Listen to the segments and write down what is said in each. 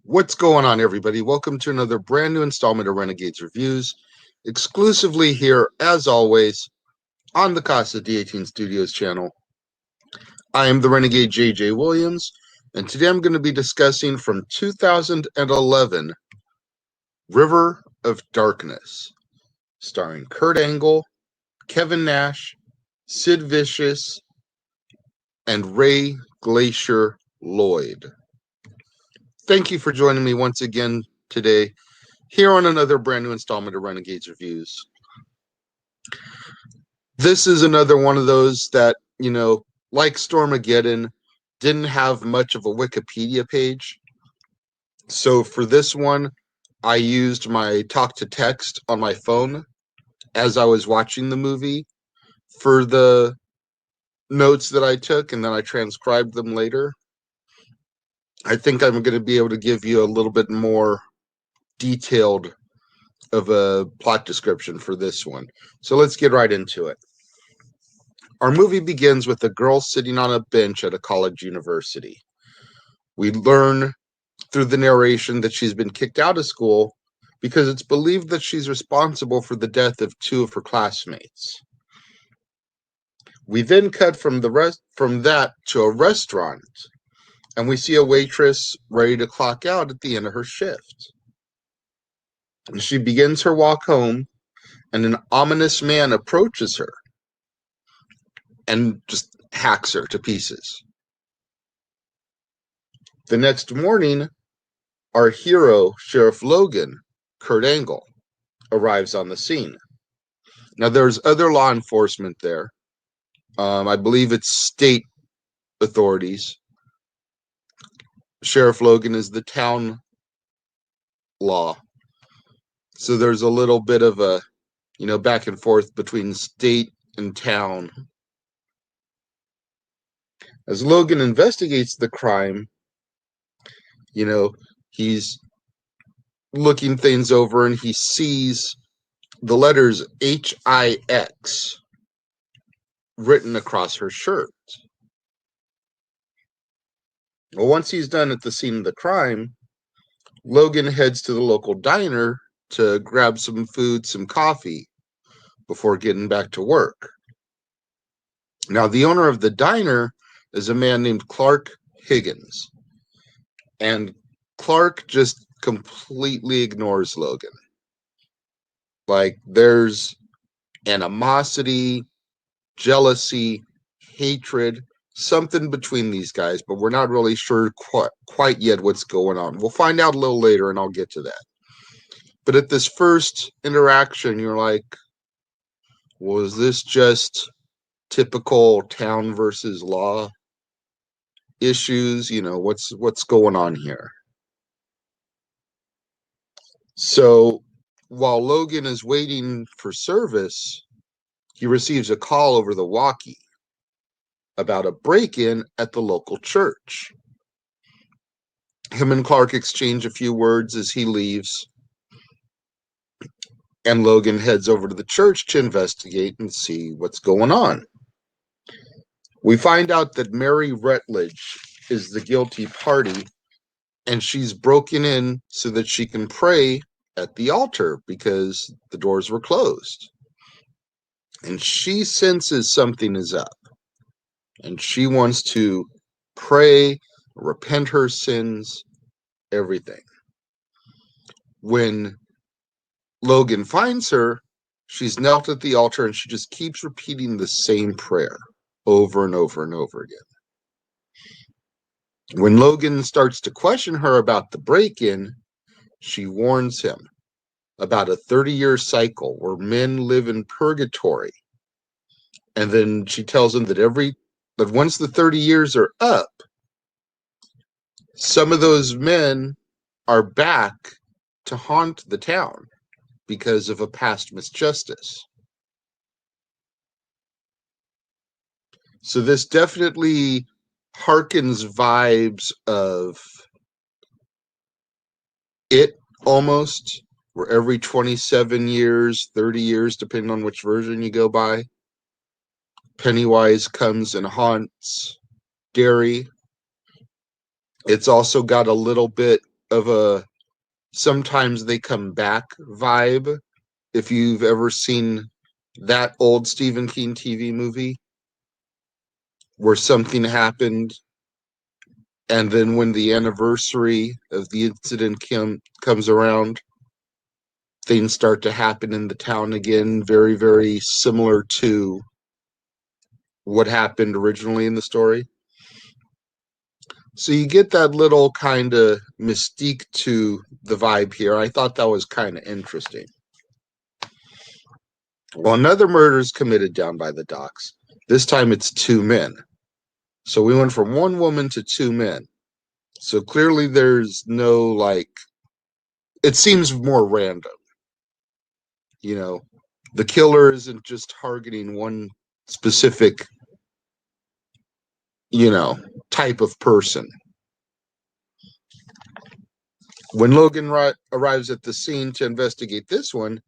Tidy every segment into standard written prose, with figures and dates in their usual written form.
What's going on, everybody? Welcome to another brand new installment of Renegades Reviews, exclusively here, as always, on the Casa D18 Studios channel. I am the Renegade J.J. Williams, and today I'm going to be discussing from 2011, River of Darkness, starring Kurt Angle, Kevin Nash, Sid Vicious, and Ray Glacier Lloyd. Thank you for joining me once again today here on another brand new installment of Renegades Reviews. This is another one of those that, like Stormageddon, didn't have much of a Wikipedia page. So for this one, I used my talk-to-text on my phone as I was watching the movie for the notes that I took, and then I transcribed them later. I think I'm going to be able to give you a little bit more detailed of a plot description for this one. So let's get right into it. Our movie begins with a girl sitting on a bench at a college university. We learn through the narration that she's been kicked out of school because it's believed that she's responsible for the death of two of her classmates. We then cut from that to a restaurant, and we see a waitress ready to clock out at the end of her shift. And she begins her walk home, and an ominous man approaches her and just hacks her to pieces. The next morning, our hero, Sheriff Logan, Kurt Angle, arrives on the scene. Now, there's other law enforcement there. I believe it's state authorities. Sheriff Logan is the town law. So there's a little bit of a, back and forth between state and town. As Logan investigates the crime, he's looking things over and he sees the letters HIX written across her shirt. Well, once he's done at the scene of the crime, Logan heads to the local diner to grab some food, some coffee, before getting back to work. Now, the owner of the diner is a man named Clark Higgins. And Clark just completely ignores Logan. Like, there's animosity, jealousy, hatred, something between these guys, but we're not really sure quite yet what's going on. We'll find out a little later, and I'll get to that. But at this first interaction, you're like, was this just typical town versus law issues? What's going on here? So while Logan is waiting for service, he receives a call over the walkie about a break-in at the local church. Him and Clark exchange a few words as he leaves, and Logan heads over to the church to investigate and see what's going on. We find out that Mary Rutledge is the guilty party, and she's broken in so that she can pray at the altar because the doors were closed. And she senses something is up, and she wants to pray, repent her sins, everything. When Logan finds her, she's knelt at the altar and she just keeps repeating the same prayer over and over and over again. When Logan starts to question her about the break-in, she warns him about a 30-year cycle where men live in purgatory. And then she tells him that once the 30 years are up, some of those men are back to haunt the town because of a past misjustice. So this definitely harkens vibes of It almost, where every 27 years, 30 years, depending on which version you go by, Pennywise comes and haunts Derry. It's also got a little bit of a sometimes they come back vibe. If you've ever seen that old Stephen King TV movie where something happened, and then when the anniversary of the incident comes around, things start to happen in the town again, very, very similar to what happened originally in the story. So you get that little kind of mystique to the vibe here. I thought that was kind of interesting. Well, another murder is committed down by the docks. This time it's two men. So we went from one woman to two men. So clearly there's no, like, it seems more random. You know, the killer isn't just targeting one specific, type of person. When Logan arrives at the scene to investigate this one,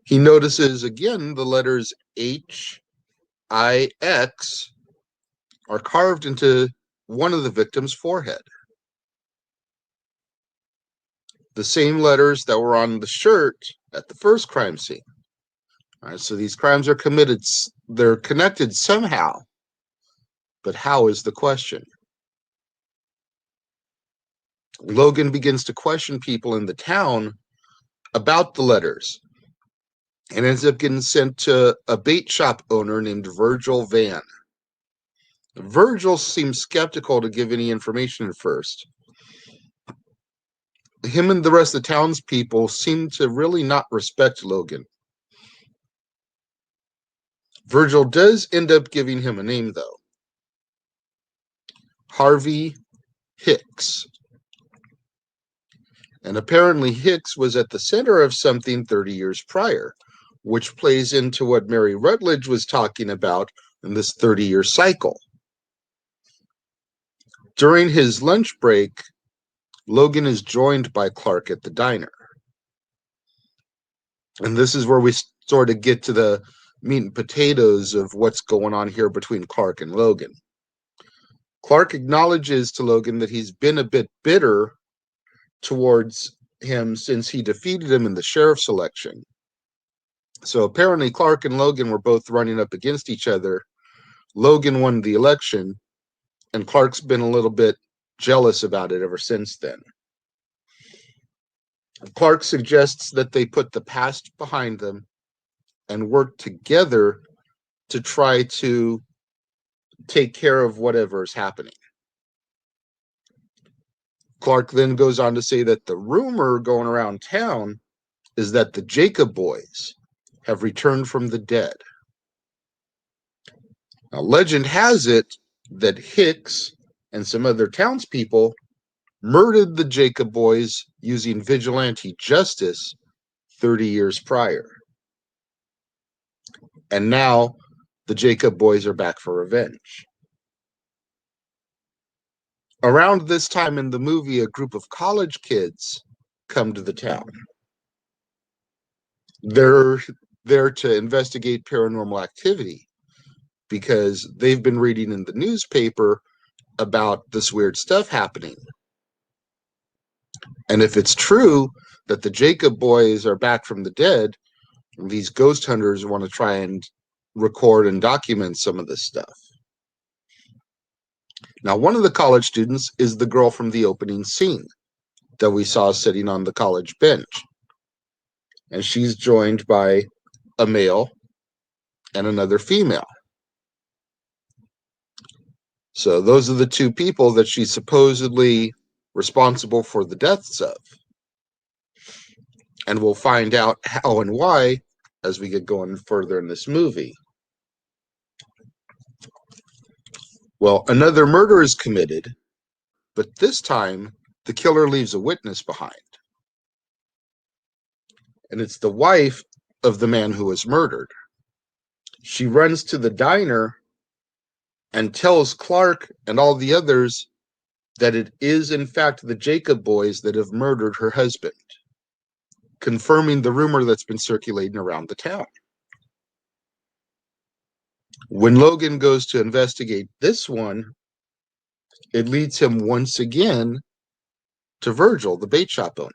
he notices again the letters HIX are carved into one of the victim's forehead. The same letters that were on the shirt at the first crime scene. All right, so these crimes are committed, they're connected somehow, but how is the question? Logan begins to question people in the town about the letters and ends up getting sent to a bait shop owner named Virgil Van. Virgil seems skeptical to give any information at first. Him and the rest of the townspeople seem to really not respect Logan. Virgil does end up giving him a name, though. Harvey Hicks. And apparently Hicks was at the center of something 30 years prior, which plays into what Mary Rutledge was talking about in this 30-year cycle. During his lunch break, Logan is joined by Clark at the diner. And this is where we sort of get to the meat and potatoes of what's going on here between Clark and Logan. Clark acknowledges to Logan that he's been a bit bitter towards him since he defeated him in the sheriff's election. So apparently Clark and Logan were both running up against each other. Logan won the election, and Clark's been a little bit jealous about it ever since then. Clark suggests that they put the past behind them and work together to try to take care of whatever is happening. Clark then goes on to say that the rumor going around town is that the Jacob boys have returned from the dead. Now, legend has it that Hicks and some other townspeople murdered the Jacob boys using vigilante justice 30 years prior. And now the Jacob boys are back for revenge. Around this time in the movie, a group of college kids come to the town. They're there to investigate paranormal activity because they've been reading in the newspaper about this weird stuff happening. And if it's true that the Jacob boys are back from the dead, these ghost hunters want to try and record and document some of this stuff. Now, one of the college students is the girl from the opening scene that we saw sitting on the college bench. And she's joined by a male and another female. So those are the two people that she's supposedly responsible for the deaths of. And we'll find out how and why as we get going further in this movie. Well, another murder is committed, but this time the killer leaves a witness behind. And it's the wife of the man who was murdered. She runs to the diner and tells Clark and all the others that it is in fact the Jacob boys that have murdered her husband, confirming the rumor that's been circulating around the town. When Logan goes to investigate this one, it leads him once again to Virgil, the bait shop owner.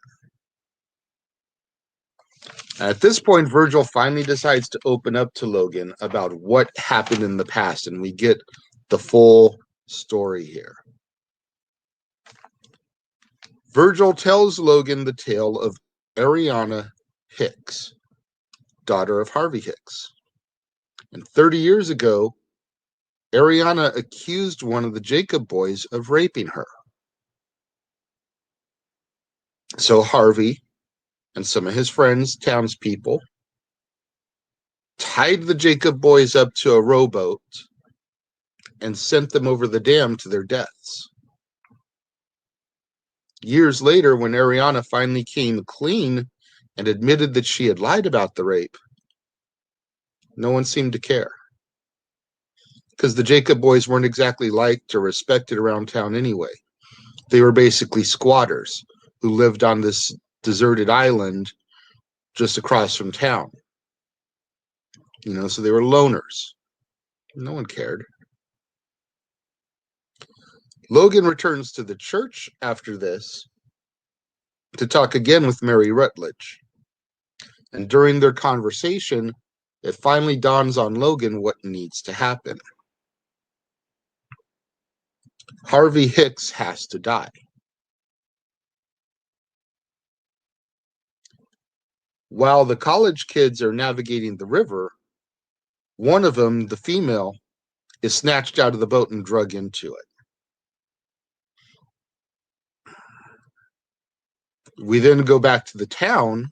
At this point, Virgil finally decides to open up to Logan about what happened in the past, and we get the full story here. Virgil tells Logan the tale of Ariana Hicks, daughter of Harvey Hicks. And 30 years ago, Ariana accused one of the Jacob boys of raping her. So Harvey and some of his friends, townspeople, tied the Jacob boys up to a rowboat and sent them over the dam to their deaths. Years later, when Ariana finally came clean and admitted that she had lied about the rape, no one seemed to care. Because the Jacob boys weren't exactly liked or respected around town anyway. They were basically squatters who lived on this deserted island just across from town. So they were loners. No one cared. Logan returns to the church after this to talk again with Mary Rutledge. And during their conversation, it finally dawns on Logan what needs to happen. Harvey Hicks has to die. While the college kids are navigating the river, one of them, the female, is snatched out of the boat and dragged into it. We then go back to the town,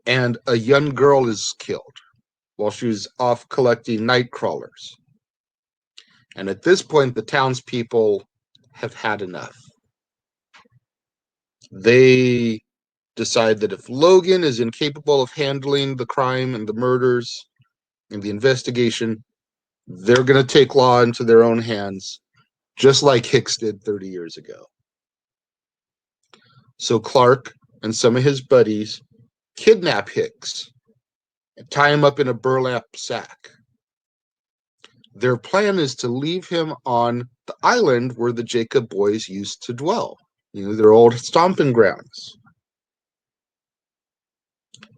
and a young girl is killed while she was off collecting night crawlers. And at this point, the townspeople have had enough. They decide that if Logan is incapable of handling the crime and the murders and the investigation, they're going to take law into their own hands, just like Hicks did 30 years ago. So Clark and some of his buddies kidnap Hicks and tie him up in a burlap sack. Their plan is to leave him on the island where the Jacob boys used to dwell, their old stomping grounds,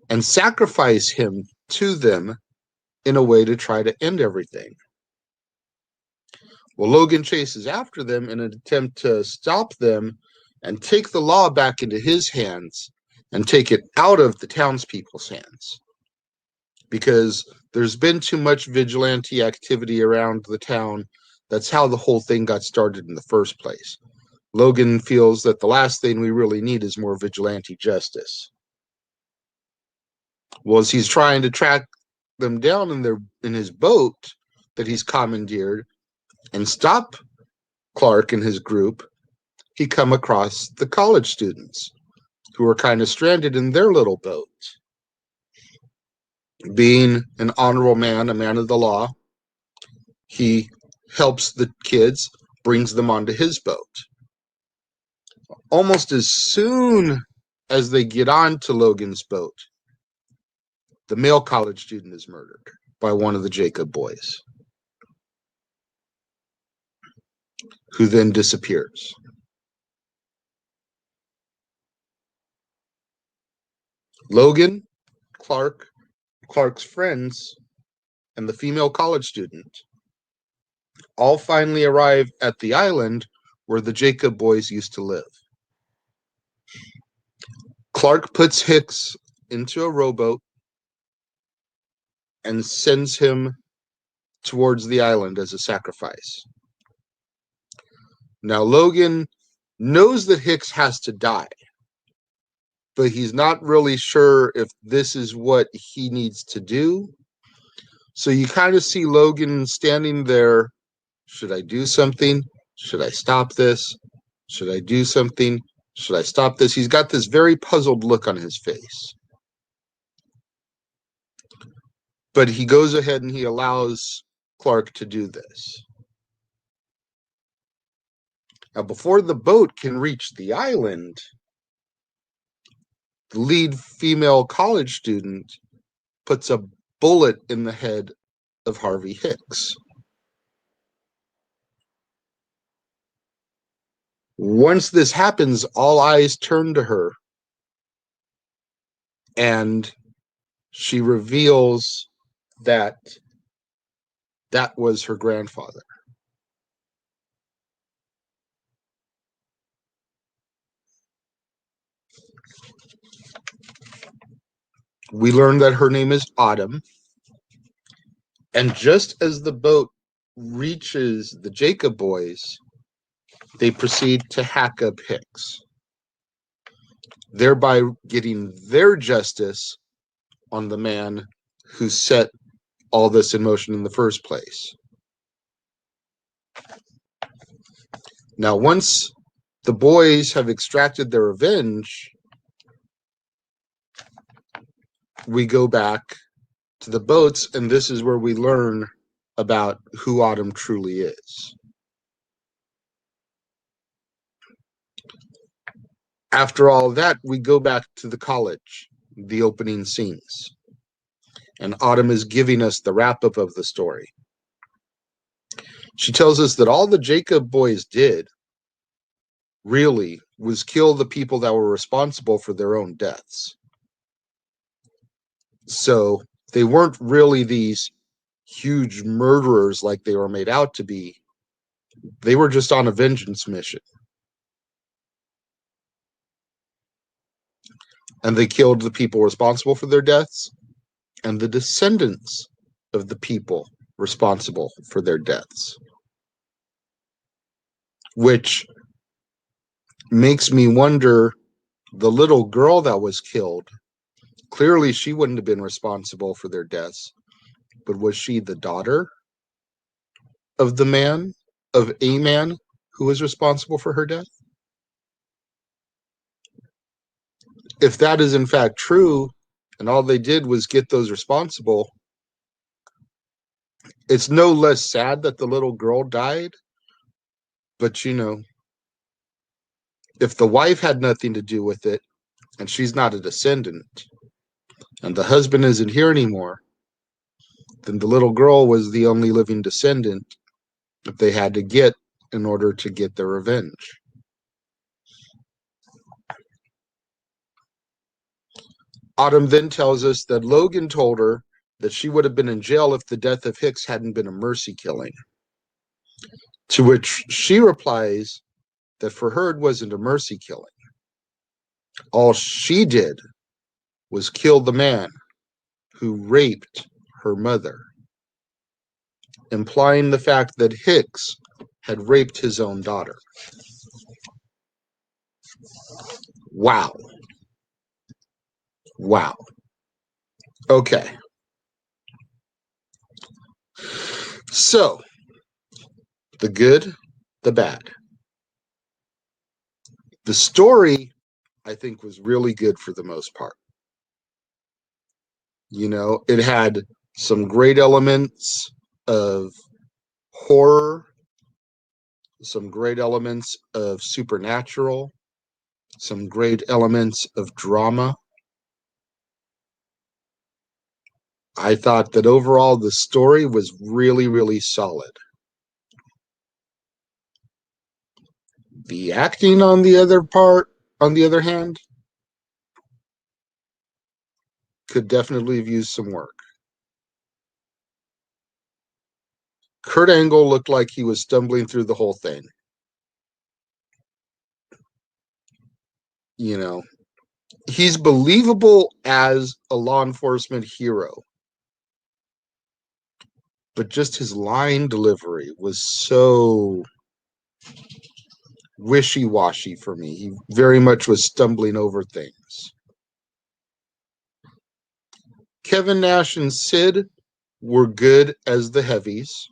and sacrifice him to them in a way to try to end everything. Well, Logan chases after them in an attempt to stop them and take the law back into his hands and take it out of the townspeople's hands. Because there's been too much vigilante activity around the town. That's how the whole thing got started in the first place. Logan feels that the last thing we really need is more vigilante justice. Well, as he's trying to track them down in his boat that he's commandeered and stop Clark and his group, he come across the college students who are kind of stranded in their little boat. Being an honorable man, a man of the law, he helps the kids brings them onto his boat. Almost as soon as they get onto Logan's boat, the male college student is murdered by one of the Jacob boys, who then disappears. Logan, Clark's friends, and the female college student all finally arrive at the island where the Jacob boys used to live. Clark puts Hicks into a rowboat and sends him towards the island as a sacrifice. Now, Logan knows that Hicks has to die, but he's not really sure if this is what he needs to do. So you kind of see Logan standing there. Should I do something? Should I stop this? Should I do something? Should I stop this? He's got this very puzzled look on his face. But he goes ahead and he allows Clark to do this. Now, before the boat can reach the island, the lead female college student puts a bullet in the head of Harvey Hicks. Once this happens, all eyes turn to her, and she reveals that that was her grandfather. We learn that her name is Autumn, and just as the boat reaches the Jacob boys, they proceed to hack up Hicks, thereby getting their justice on the man who set all this in motion in the first place. Now, once the boys have extracted their revenge, we go back to the boats, and this is where we learn about who Autumn truly is. After all that, we go back to the college, the opening scenes, and Autumn is giving us the wrap-up of the story. She tells us that all the Jacob boys did really was kill the people that were responsible for their own deaths. So they weren't really these huge murderers like they were made out to be. They were just on a vengeance mission. And they killed the people responsible for their deaths and the descendants of the people responsible for their deaths. Which makes me wonder, the little girl that was killed, clearly she wouldn't have been responsible for their deaths, but was she the daughter of a man who was responsible for her death? If that is in fact true, and all they did was get those responsible, it's no less sad that the little girl died. But if the wife had nothing to do with it, and she's not a descendant, and the husband isn't here anymore, then the little girl was the only living descendant that they had to get in order to get their revenge. Autumn then tells us that Logan told her that she would have been in jail if the death of Hicks hadn't been a mercy killing. To which she replies that for her it wasn't a mercy killing. All she did was kill the man who raped her mother, implying the fact that Hicks had raped his own daughter. Wow. Wow. Okay. So, the good, the bad. The story, I think, was really good for the most part. It had some great elements of horror some great elements of supernatural, some great elements of drama. I thought that overall the story was really, really solid. The acting on the other hand, could definitely have used some work. Kurt Angle looked like he was stumbling through the whole thing. You know, he's believable as a law enforcement hero, but just his line delivery was so wishy-washy for me. He very much was stumbling over things. Kevin Nash and Sid were good as the heavies.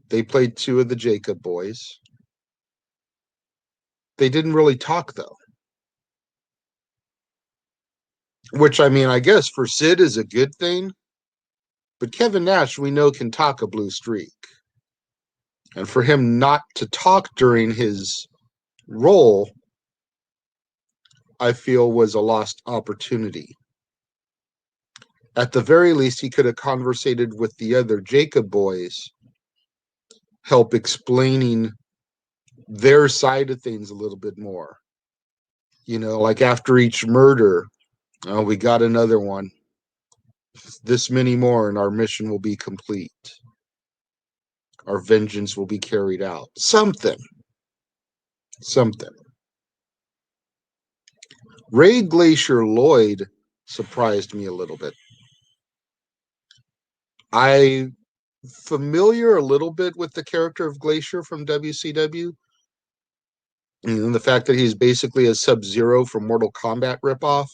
They played two of the Jacob boys. They didn't really talk, though. Which, I mean, I guess for Sid is a good thing. But Kevin Nash, we know, can talk a blue streak. And for him not to talk during his role, I feel was a lost opportunity. At the very least, he could have conversated with the other Jacob boys, help explaining their side of things a little bit more. You know, like after each murder, oh, we got another one. This many more, and our mission will be complete. Our vengeance will be carried out. Something. Ray Glacier Lloyd surprised me a little bit. I'm familiar a little bit with the character of Glacier from WCW. And the fact that he's basically a Sub-Zero from Mortal Kombat ripoff.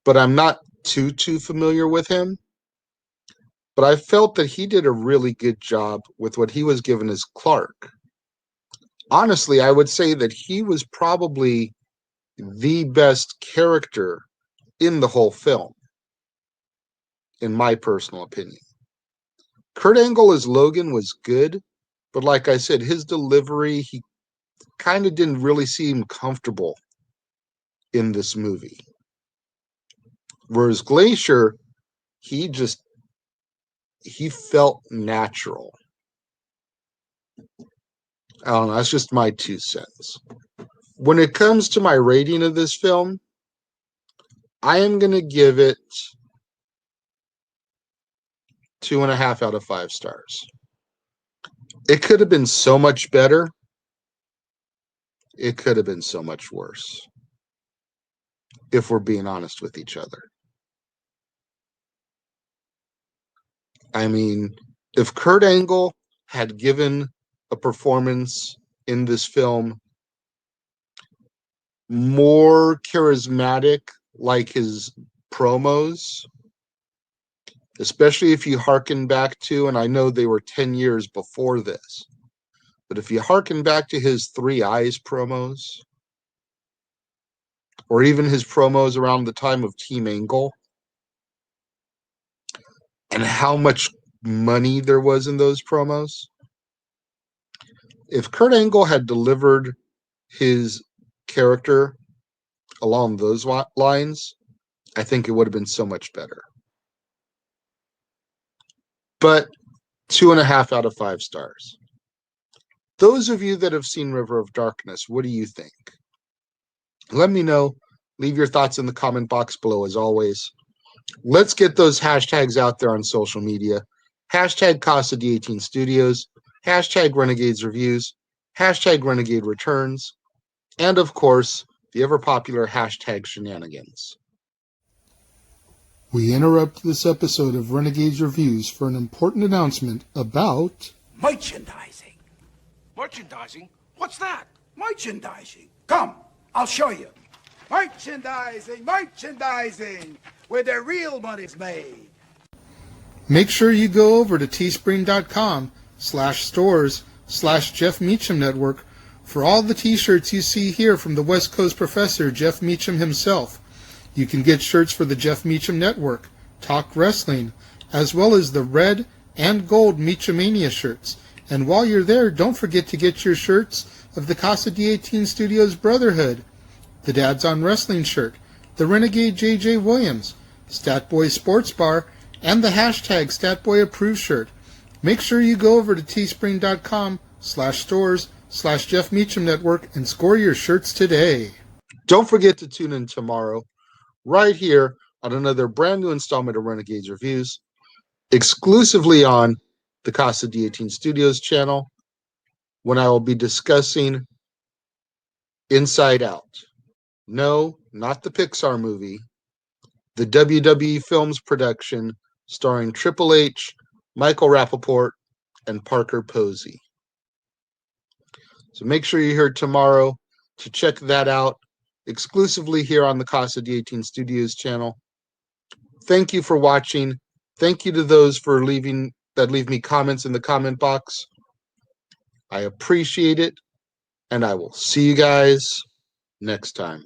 But I'm not too familiar with him. But I felt that he did a really good job with what he was given as Clark. Honestly, I would say that he was probably the best character in the whole film, in my personal opinion. Kurt Angle as Logan was good, but like I said, his delivery, he kind of didn't really seem comfortable in this movie. Whereas Glacier, he felt natural. I don't know, that's just my 2 cents. When it comes to my rating of this film, I am going to give it 2.5 out of 5 stars. It could have been so much better. It could have been so much worse, if we're being honest with each other. I mean, if Kurt Angle had given a performance in this film more charismatic, like his promos, especially if you hearken back to, and I know they were 10 years before this, but if you hearken back to his 3 Eyes promos, or even his promos around the time of Team Angle, and how much money there was in those promos, if Kurt Angle had delivered his character along those lines, I think it would have been so much better. But 2.5 out of 5 stars. Those of you that have seen River of Darkness, what do you think? Let me know. Leave your thoughts in the comment box below, as always. Let's get those hashtags out there on social media. Hashtag Casa D18 Studios. Hashtag Renegades Reviews. Hashtag Renegade Returns. And, of course, the ever-popular hashtag Shenanigans. We interrupt this episode of Renegades Reviews for an important announcement about merchandising. Merchandising? What's that? Merchandising. Come, I'll show you. Merchandising, where the real money's made. Make sure you go over to teespring.com/stores/Jeff Meacham Network for all the t-shirts you see here from the West Coast professor, Jeff Meacham himself. You can get shirts for the Jeff Meacham Network, Talk Wrestling, as well as the red and gold Meachamania shirts, And while you're there, don't forget to get your shirts of the Casa D18 Studios Brotherhood, the Dads on Wrestling shirt, the Renegade JJ Williams, Statboy Sports Bar, and the hashtag StatboyApproved shirt. Make sure you go over to teespring.com/stores/Jeff Meacham Network and score your shirts today. Don't forget to tune in tomorrow, right here on another brand new installment of Renegades Reviews, exclusively on the Casa D18 Studios channel, when I will be discussing Inside Out. No, not the Pixar movie, the WWE Films production starring Triple H, Michael Rappaport, and Parker Posey. So make sure you're here tomorrow to check that out exclusively here on the Casa D18 Studios channel. Thank you for watching. Thank you to those for leave me comments in the comment box. I appreciate it, and I will see you guys next time.